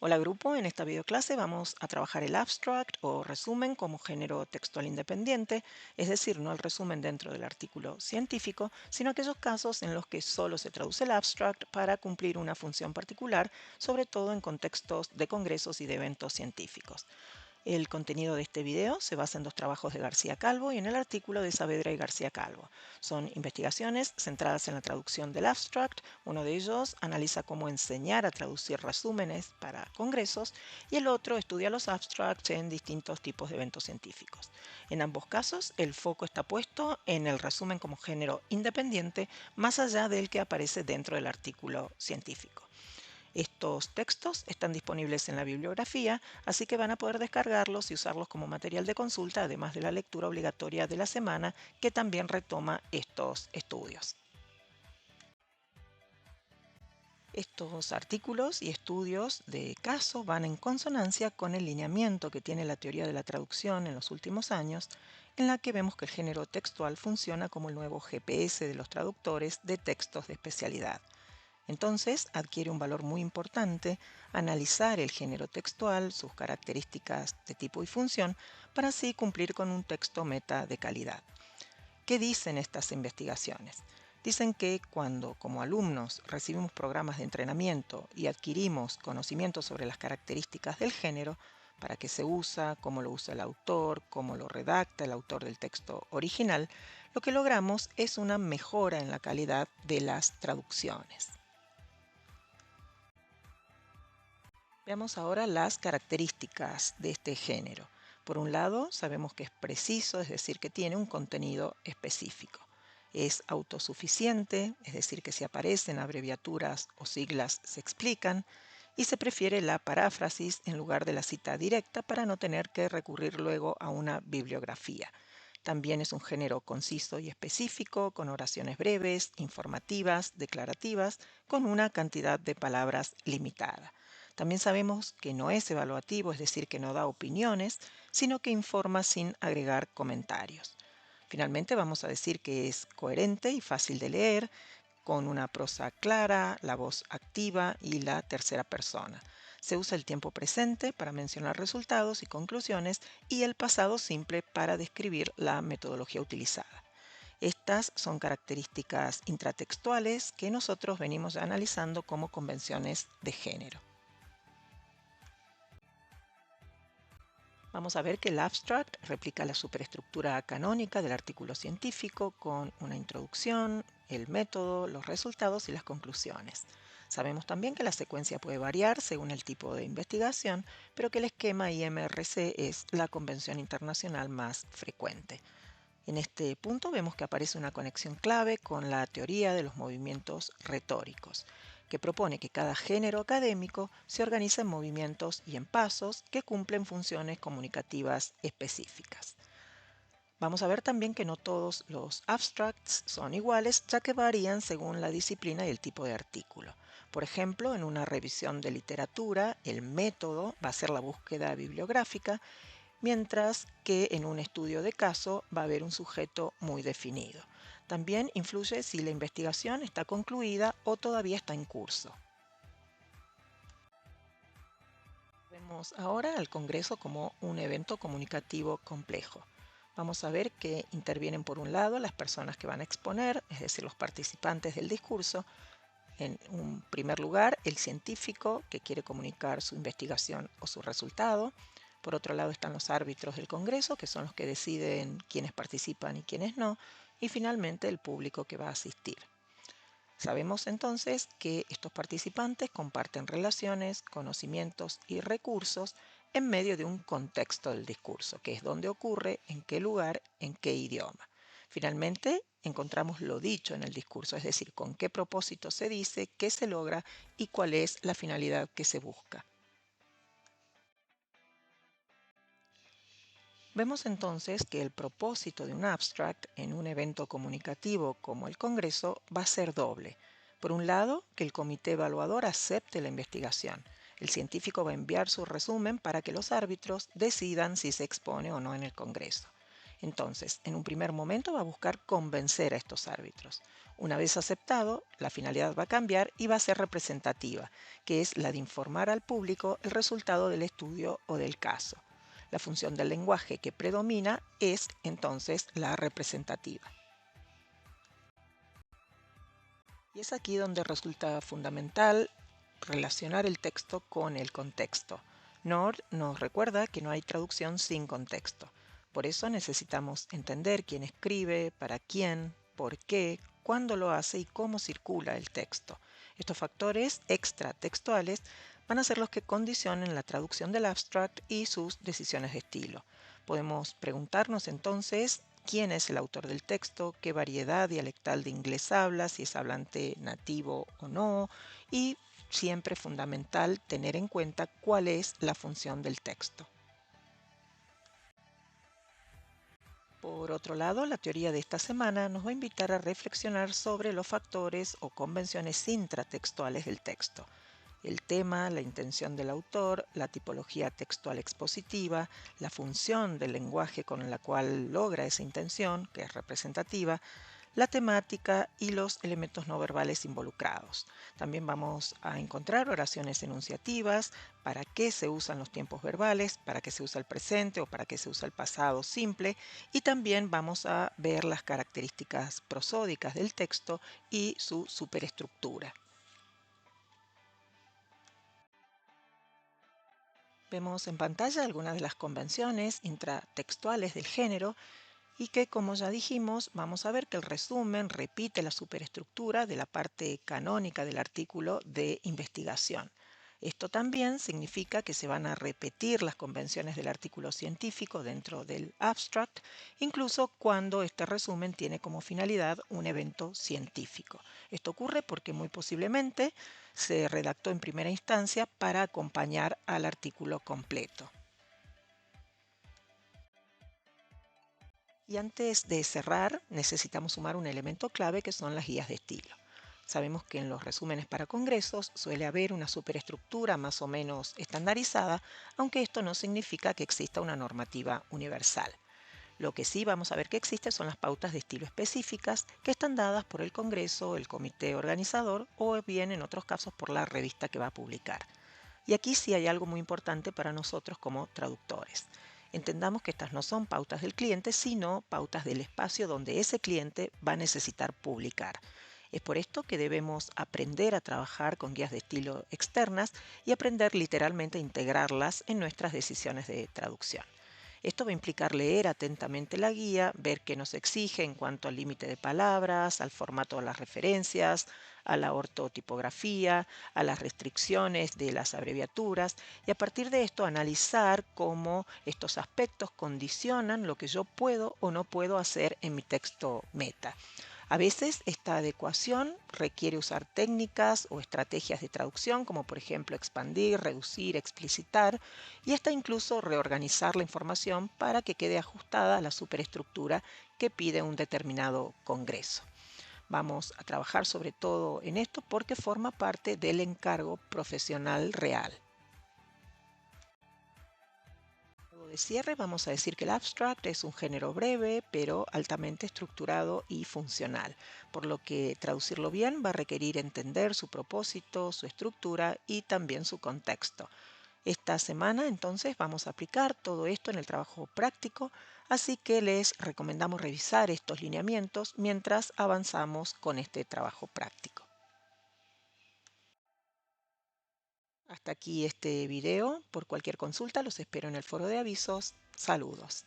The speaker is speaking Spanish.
Hola grupo, en esta videoclase vamos a trabajar el abstract o resumen como género textual independiente, es decir, no el resumen dentro del artículo científico, sino aquellos casos en los que solo se traduce el abstract para cumplir una función particular, sobre todo en contextos de congresos y de eventos científicos. El contenido de este video se basa en dos trabajos de García Calvo y en el artículo de Saavedra y García Calvo. Son investigaciones centradas en la traducción del abstract. Uno de ellos analiza cómo enseñar a traducir resúmenes para congresos y el otro estudia los abstracts en distintos tipos de eventos científicos. En ambos casos, el foco está puesto en el resumen como género independiente, más allá del que aparece dentro del artículo científico. Estos textos están disponibles en la bibliografía, así que van a poder descargarlos y usarlos como material de consulta, además de la lectura obligatoria de la semana, que también retoma estos estudios. Estos artículos y estudios de caso van en consonancia con el lineamiento que tiene la teoría de la traducción en los últimos años, en la que vemos que el género textual funciona como el nuevo GPS de los traductores de textos de especialidad. Entonces adquiere un valor muy importante analizar el género textual, sus características de tipo y función, para así cumplir con un texto meta de calidad. ¿Qué dicen estas investigaciones? Dicen que cuando como alumnos recibimos programas de entrenamiento y adquirimos conocimientos sobre las características del género, para qué se usa, cómo lo usa el autor, cómo lo redacta el autor del texto original, lo que logramos es una mejora en la calidad de las traducciones. Veamos ahora las características de este género. Por un lado, sabemos que es preciso, es decir, que tiene un contenido específico. Es autosuficiente, es decir, que si aparecen abreviaturas o siglas se explican, y se prefiere la paráfrasis en lugar de la cita directa para no tener que recurrir luego a una bibliografía. También es un género conciso y específico, con oraciones breves, informativas, declarativas, con una cantidad de palabras limitada. También sabemos que no es evaluativo, es decir, que no da opiniones, sino que informa sin agregar comentarios. Finalmente vamos a decir que es coherente y fácil de leer, con una prosa clara, la voz activa y la tercera persona. Se usa el tiempo presente para mencionar resultados y conclusiones y el pasado simple para describir la metodología utilizada. Estas son características intratextuales que nosotros venimos analizando como convenciones de género. Vamos a ver que el abstract replica la superestructura canónica del artículo científico con una introducción, el método, los resultados y las conclusiones. Sabemos también que la secuencia puede variar según el tipo de investigación, pero que el esquema IMRC es la convención internacional más frecuente. En este punto vemos que aparece una conexión clave con la teoría de los movimientos retóricos, que propone que cada género académico se organiza en movimientos y en pasos que cumplen funciones comunicativas específicas. Vamos a ver también que no todos los abstracts son iguales, ya que varían según la disciplina y el tipo de artículo. Por ejemplo, en una revisión de literatura, el método va a ser la búsqueda bibliográfica, mientras que en un estudio de caso va a haber un sujeto muy definido. También influye si la investigación está concluida o todavía está en curso. Vemos ahora al Congreso como un evento comunicativo complejo. Vamos a ver que intervienen por un lado las personas que van a exponer, es decir, los participantes del discurso. En un primer lugar, el científico que quiere comunicar su investigación o su resultado. Por otro lado están los árbitros del Congreso, que son los que deciden quiénes participan y quiénes no. Y finalmente el público que va a asistir. Sabemos entonces que estos participantes comparten relaciones, conocimientos y recursos en medio de un contexto del discurso, que es dónde ocurre, en qué lugar, en qué idioma. Finalmente, encontramos lo dicho en el discurso, es decir, con qué propósito se dice, qué se logra y cuál es la finalidad que se busca. Vemos entonces que el propósito de un abstract en un evento comunicativo como el Congreso va a ser doble. Por un lado, que el comité evaluador acepte la investigación. El científico va a enviar su resumen para que los árbitros decidan si se expone o no en el Congreso. Entonces, en un primer momento va a buscar convencer a estos árbitros. Una vez aceptado, la finalidad va a cambiar y va a ser representativa, que es la de informar al público el resultado del estudio o del caso. La función del lenguaje que predomina es entonces la representativa. Y es aquí donde resulta fundamental relacionar el texto con el contexto. Nord nos recuerda que no hay traducción sin contexto. Por eso necesitamos entender quién escribe, para quién, por qué, cuándo lo hace y cómo circula el texto. Estos factores extratextuales van a ser los que condicionen la traducción del abstract y sus decisiones de estilo. Podemos preguntarnos entonces quién es el autor del texto, qué variedad dialectal de inglés habla, si es hablante nativo o no, y siempre es fundamental tener en cuenta cuál es la función del texto. Por otro lado, la teoría de esta semana nos va a invitar a reflexionar sobre los factores o convenciones intratextuales del texto. El tema, la intención del autor, la tipología textual expositiva, la función del lenguaje con la cual logra esa intención, que es representativa, la temática y los elementos no verbales involucrados. También vamos a encontrar oraciones enunciativas, para qué se usan los tiempos verbales, para qué se usa el presente o para qué se usa el pasado simple, y también vamos a ver las características prosódicas del texto y su superestructura. Vemos en pantalla algunas de las convenciones intratextuales del género y que, como ya dijimos, vamos a ver que el resumen repite la superestructura de la parte canónica del artículo de investigación. Esto también significa que se van a repetir las convenciones del artículo científico dentro del abstract, incluso cuando este resumen tiene como finalidad un evento científico. Esto ocurre porque muy posiblemente se redactó en primera instancia para acompañar al artículo completo. Y antes de cerrar, necesitamos sumar un elemento clave que son las guías de estilo. Sabemos que en los resúmenes para congresos suele haber una superestructura más o menos estandarizada, aunque esto no significa que exista una normativa universal. Lo que sí vamos a ver que existe son las pautas de estilo específicas que están dadas por el congreso, el comité organizador o bien en otros casos por la revista que va a publicar. Y aquí sí hay algo muy importante para nosotros como traductores. Entendamos que estas no son pautas del cliente, sino pautas del espacio donde ese cliente va a necesitar publicar. Es por esto que debemos aprender a trabajar con guías de estilo externas y aprender literalmente a integrarlas en nuestras decisiones de traducción. Esto va a implicar leer atentamente la guía, ver qué nos exige en cuanto al límite de palabras, al formato de las referencias, a la ortotipografía, a las restricciones de las abreviaturas y a partir de esto analizar cómo estos aspectos condicionan lo que yo puedo o no puedo hacer en mi texto meta. A veces esta adecuación requiere usar técnicas o estrategias de traducción, como por ejemplo expandir, reducir, explicitar, y hasta incluso reorganizar la información para que quede ajustada a la superestructura que pide un determinado congreso. Vamos a trabajar sobre todo en esto porque forma parte del encargo profesional real. De cierre, vamos a decir que el abstract es un género breve, pero altamente estructurado y funcional, por lo que traducirlo bien va a requerir entender su propósito, su estructura y también su contexto. Esta semana entonces vamos a aplicar todo esto en el trabajo práctico, así que les recomendamos revisar estos lineamientos mientras avanzamos con este trabajo práctico. Hasta aquí este video. Por cualquier consulta los espero en el foro de avisos. Saludos.